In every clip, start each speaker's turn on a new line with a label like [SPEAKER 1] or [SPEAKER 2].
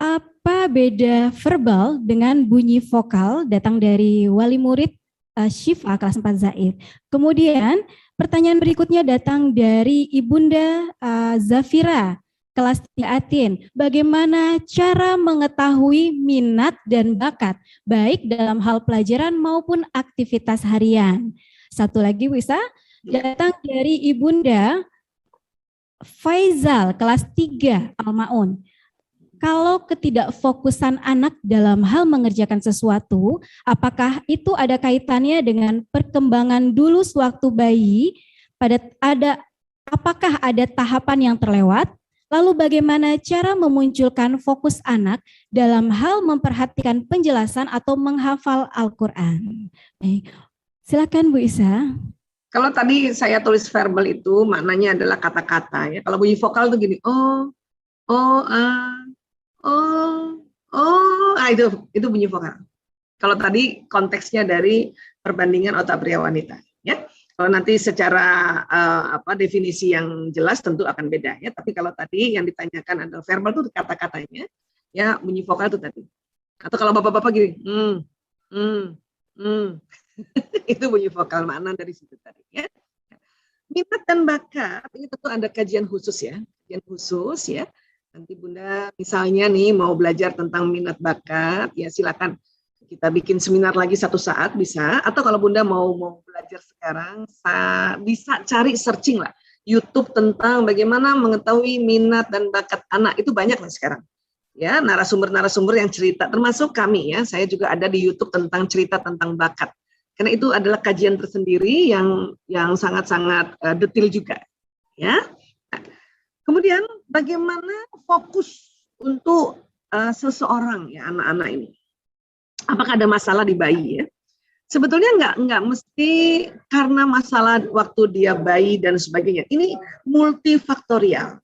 [SPEAKER 1] Apa beda verbal dengan bunyi vokal datang dari wali murid Syifa kelas 4 Zaid? Kemudian pertanyaan berikutnya datang dari Ibunda Zafira kelas 3 Atin. Bagaimana cara mengetahui minat dan bakat baik dalam hal pelajaran maupun aktivitas harian? Satu lagi bisa datang dari Ibunda Faizal kelas 3 Al-Maun. Kalau ketidakfokusan anak dalam hal mengerjakan sesuatu, apakah itu ada kaitannya dengan perkembangan dulu sewaktu bayi? Apakah ada tahapan yang terlewat? Lalu bagaimana cara memunculkan fokus anak dalam hal memperhatikan penjelasan atau menghafal Al-Quran? Silakan Bu Isa.
[SPEAKER 2] Kalau tadi saya tulis verbal itu maknanya adalah kata-kata ya. Kalau bunyi vokal itu gini, itu bunyi vokal. Kalau tadi konteksnya dari perbandingan otak pria wanita, ya. Kalau nanti secara definisi yang jelas tentu akan beda, ya. Tapi kalau tadi yang ditanyakan adalah verbal itu kata-katanya, ya bunyi vokal itu tadi. Atau kalau bapak-bapak gini, itu bunyi vokal makna dari situ tadi, ya. Minat dan bakat ini tentu ada kajian khusus ya, Nanti Bunda misalnya nih mau belajar tentang minat bakat, ya silakan kita bikin seminar lagi satu saat bisa. Atau kalau Bunda mau belajar sekarang, bisa cari searching lah YouTube tentang bagaimana mengetahui minat dan bakat anak, itu banyak lah sekarang. Ya, narasumber-narasumber yang cerita, termasuk kami ya, saya juga ada di YouTube tentang cerita tentang bakat. Karena itu adalah kajian tersendiri yang sangat-sangat detail juga, ya. Kemudian bagaimana fokus untuk seseorang ya anak-anak ini? Apakah ada masalah di bayi ya? Sebetulnya nggak mesti karena masalah waktu dia bayi dan sebagainya. Ini multifaktorial.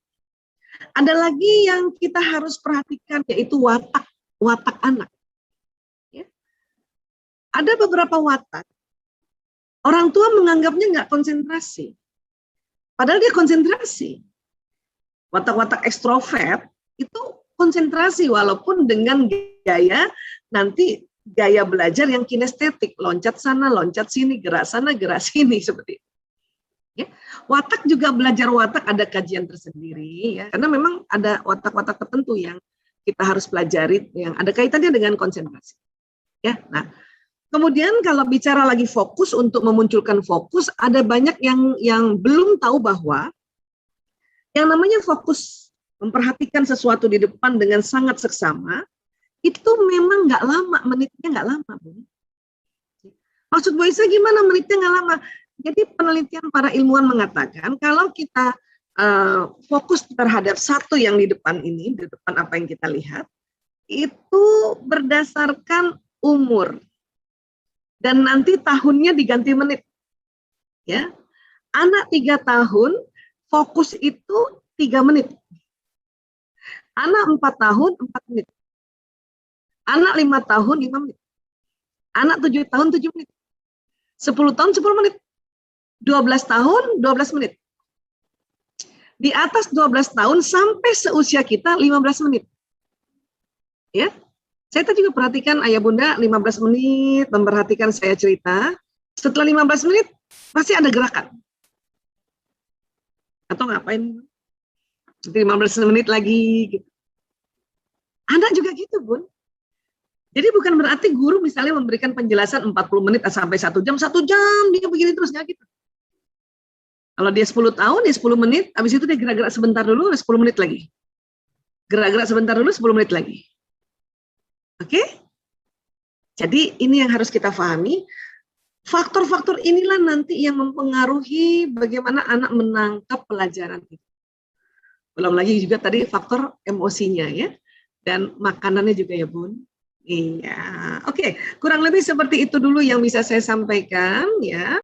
[SPEAKER 2] Ada lagi yang kita harus perhatikan yaitu watak anak. Ya. Ada beberapa watak orang tua menganggapnya nggak konsentrasi, padahal dia konsentrasi. Watak-watak ekstrovert itu konsentrasi walaupun dengan gaya belajar yang kinestetik, loncat sana, loncat sini, gerak sana, gerak sini seperti itu. Ya. Watak juga belajar watak ada kajian tersendiri ya, karena memang ada watak-watak tertentu yang kita harus pelajari yang ada kaitannya dengan konsentrasi. Ya, nah kemudian kalau bicara lagi fokus untuk memunculkan fokus, ada banyak yang belum tahu bahwa yang namanya fokus memperhatikan sesuatu di depan dengan sangat seksama, itu memang nggak lama, menitnya nggak lama. Bu. Maksud Bu Isa gimana menitnya nggak lama? Jadi penelitian para ilmuwan mengatakan kalau kita fokus terhadap satu yang di depan ini, di depan apa yang kita lihat, itu berdasarkan umur. Dan nanti tahunnya diganti menit. Ya. Anak 3 tahun, fokus itu 3 menit. Anak 4 tahun, 4 menit. Anak 5 tahun, 5 menit. Anak 7 tahun, 7 menit. 10 tahun, 10 menit. 12 tahun, 12 menit. Di atas 12 tahun sampai seusia kita 15 menit. Ya. Saya tadi juga perhatikan ayah bunda 15 menit memperhatikan saya cerita. Setelah 15 menit pasti ada gerakan. Atau ngapain? 15 menit lagi gitu. Anak juga gitu, Bun. Jadi bukan berarti guru misalnya memberikan penjelasan 40 menit sampai 1 jam dia begini terus nggak gitu. Kalau dia 10 tahun, dia 10 menit, habis itu dia gerak-gerak sebentar dulu, 10 menit lagi. Gerak-gerak sebentar dulu, 10 menit lagi. Oke? Jadi ini yang harus kita pahami. Faktor-faktor inilah nanti yang mempengaruhi bagaimana anak menangkap pelajaran itu. Belum lagi juga tadi faktor emosinya ya. Dan makanannya juga ya Bun. Iya. Oke, kurang lebih seperti itu dulu yang bisa saya sampaikan ya.